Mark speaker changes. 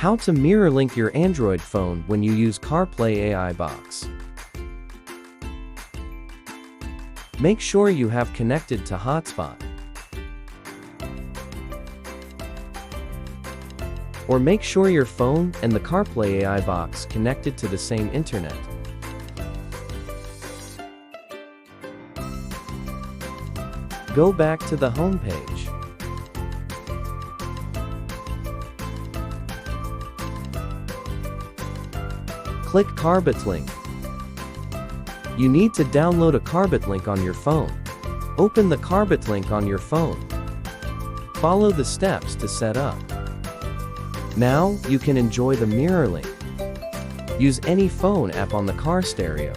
Speaker 1: How to mirror-link your Android phone when you use CarPlay AI box. Make sure you have connected to hotspot. Or make sure your phone and the CarPlay AI box connected to the same internet. Go back to the home page. Click CarPlay. You need to download a CarPlay on your phone. Open the CarPlay on your phone. Follow the steps to set up. Now, you can enjoy the Mirrorlink. Use any phone app on the car stereo.